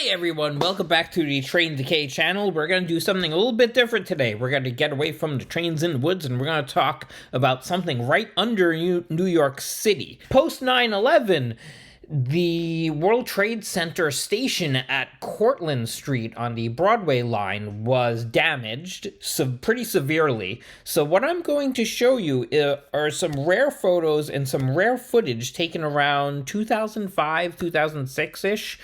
Everyone, welcome back to the Train Decay channel. We're going to do something a little bit different today. We're going to get away from the trains in the woods and we're going to talk about something right under New York City. Post 9/11, the World Trade Center station at Cortlandt Street on the Broadway line was damaged pretty severely. So what I'm going to show you are some rare photos and some rare footage taken around 2005, 2006-ish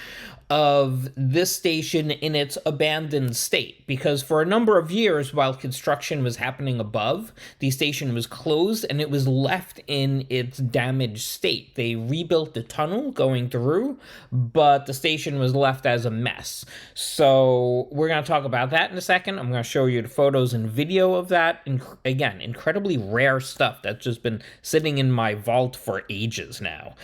of this station in its abandoned state, because for a number of years while construction was happening above, the station was closed and it was left in its damaged state. They rebuilt the tunnel going through, but the station was left as a mess. So we're going to talk about that in a second. I'm going to show you the photos and video of that. Again, incredibly rare stuff that's just been sitting in my vault for ages now.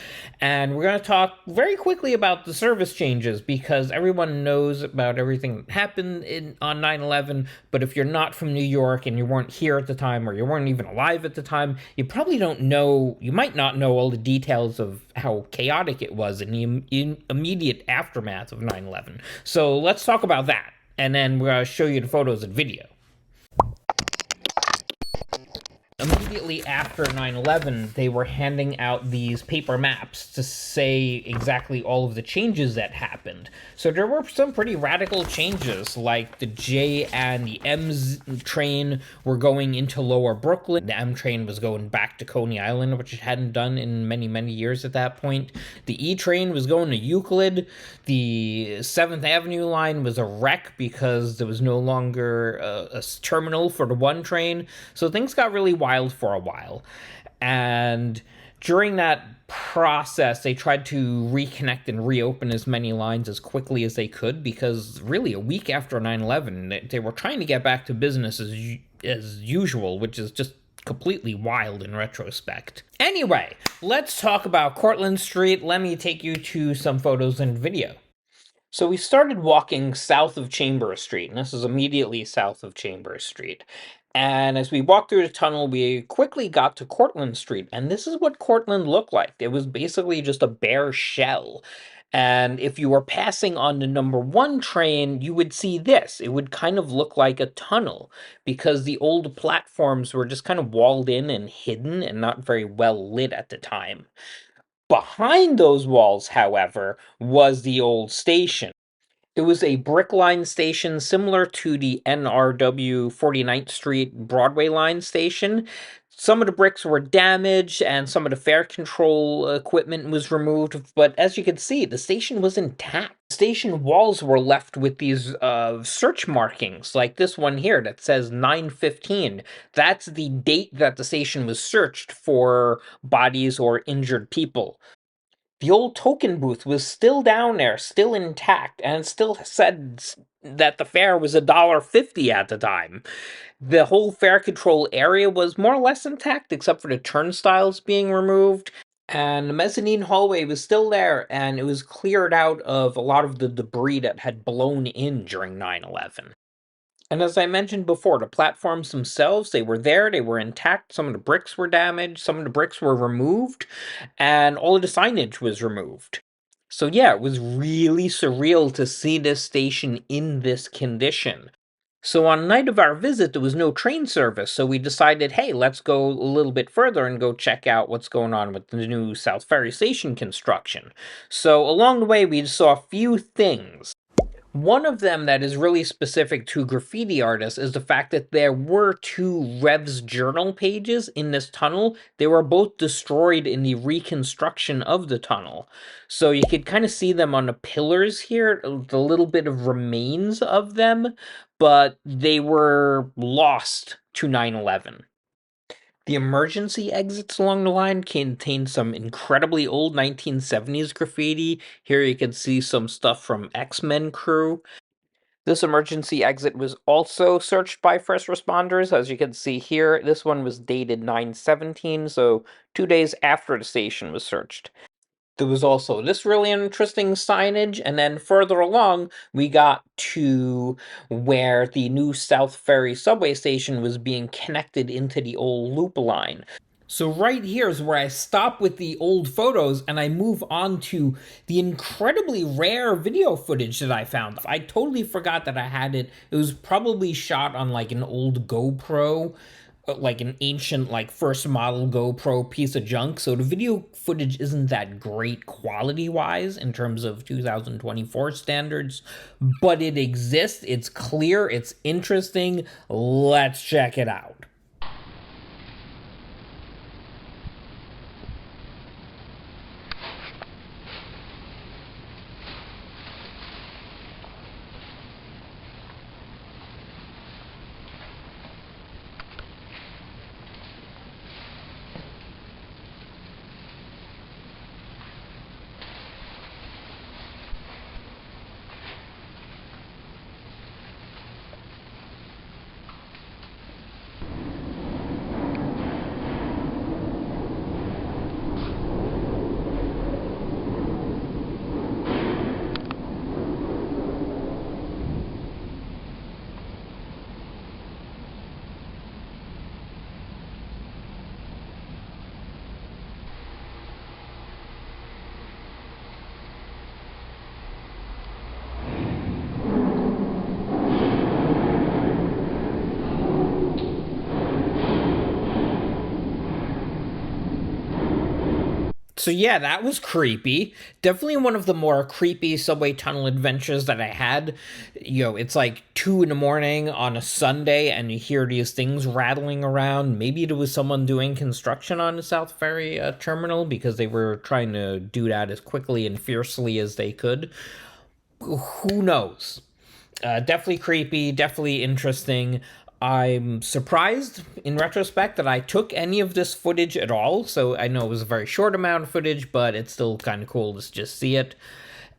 And we're going to talk very quickly about the service changes, because everyone knows about everything that happened on 9/11, but if you're not from New York and you weren't here at the time, or you weren't even alive at the time, you probably don't know, you might not know all the details of how chaotic it was in the immediate aftermath of 9/11. So let's talk about that, and then we're going to show you the photos and video. Immediately after 9/11, they were handing out these paper maps to say exactly all of the changes that happened. So there were some pretty radical changes, like the J and the M train were going into Lower Brooklyn. The M train was going back to Coney Island, which it hadn't done in many, many years at that point. The E train was going to Euclid. The 7th Avenue line was a wreck because there was no longer a terminal for the 1 train. So things got really wild for a while, and during that process they tried to reconnect and reopen as many lines as quickly as they could, because really a week after 9/11 they were trying to get back to business as usual, which is just completely wild in retrospect. Anyway, let's talk about Cortlandt Street. Let me take you to some photos and video. So we started walking south of Chambers Street, and this is immediately south of Chambers Street. And as we walked through the tunnel, we quickly got to Cortlandt Street, and this is what Cortlandt looked like. It was basically just a bare shell. And if you were passing on the number 1 train, you would see this. It would kind of look like a tunnel, because the old platforms were just kind of walled in and hidden and not very well lit at the time. Behind those walls, however, was the old station. It was a brick line station similar to the NRW 49th Street Broadway line station. Some of the bricks were damaged and some of the fare control equipment was removed, but as you can see, the station was intact. The station walls were left with these search markings, like this one here that says 9/15. That's the date that the station was searched for bodies or injured people. The old token booth was still down there, still intact, and it still said that the fare was $1.50 at the time. The whole fare control area was more or less intact, except for the turnstiles being removed. And the mezzanine hallway was still there, and it was cleared out of a lot of the debris that had blown in during 9/11. And as I mentioned before, the platforms themselves, they were there, they were intact. Some of the bricks were damaged, some of the bricks were removed, and all of the signage was removed. So yeah, it was really surreal to see this station in this condition. So on the night of our visit, there was no train service, so we decided, hey, let's go a little bit further and go check out what's going on with the new South Ferry Station construction. So along the way, we saw a few things. One of them that is really specific to graffiti artists is the fact that there were 2 Rev's journal pages in this tunnel. They were both destroyed in the reconstruction of the tunnel. So you could kind of see them on the pillars here, the little bit of remains of them, but they were lost to 9/11. The emergency exits along the line contain some incredibly old 1970s graffiti. Here you can see some stuff from X-Men crew. This emergency exit was also searched by first responders. As you can see here, this one was dated 9/17, so 2 days after the station was searched. There was also this really interesting signage, and then further along, we got to where the new South Ferry subway station was being connected into the old loop line. So right here is where I stop with the old photos and I move on to the incredibly rare video footage that I found. I totally forgot that I had it. It was probably shot on like an old GoPro, like an ancient like first model GoPro piece of junk. So the video footage isn't that great quality wise in terms of 2024 standards, but it exists. It's clear. It's interesting. Let's check it out. So yeah, that was creepy. Definitely one of the more creepy subway tunnel adventures that I had. It's like 2 in the morning on a Sunday and you hear these things rattling around. Maybe there was someone doing construction on the South Ferry terminal because they were trying to do that as quickly and fiercely as they could. Who knows? Definitely creepy, definitely interesting. I'm surprised in retrospect that I took any of this footage at all. So I know it was a very short amount of footage, but it's still kind of cool to just see it.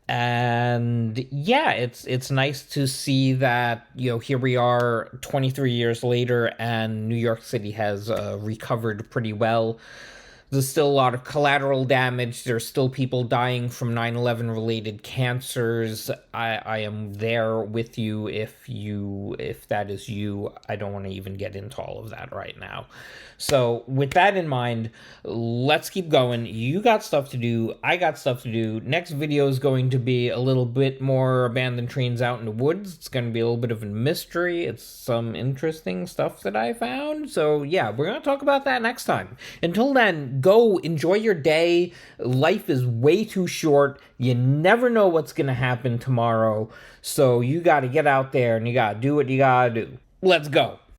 And yeah, it's nice to see that, here we are 23 years later and New York City has recovered pretty well. There's still a lot of collateral damage. There's still people dying from 9/11 related cancers. I am there with you if that is you. I don't want to even get into all of that right now. So with that in mind, let's keep going. You got stuff to do. I got stuff to do. Next video is going to be a little bit more abandoned trains out in the woods. It's going to be a little bit of a mystery. It's some interesting stuff that I found. So yeah, we're going to talk about that next time. Until then, go enjoy your day. Life is way too short. You never know what's going to happen tomorrow. So you got to get out there and you got to do what you got to do. Let's go.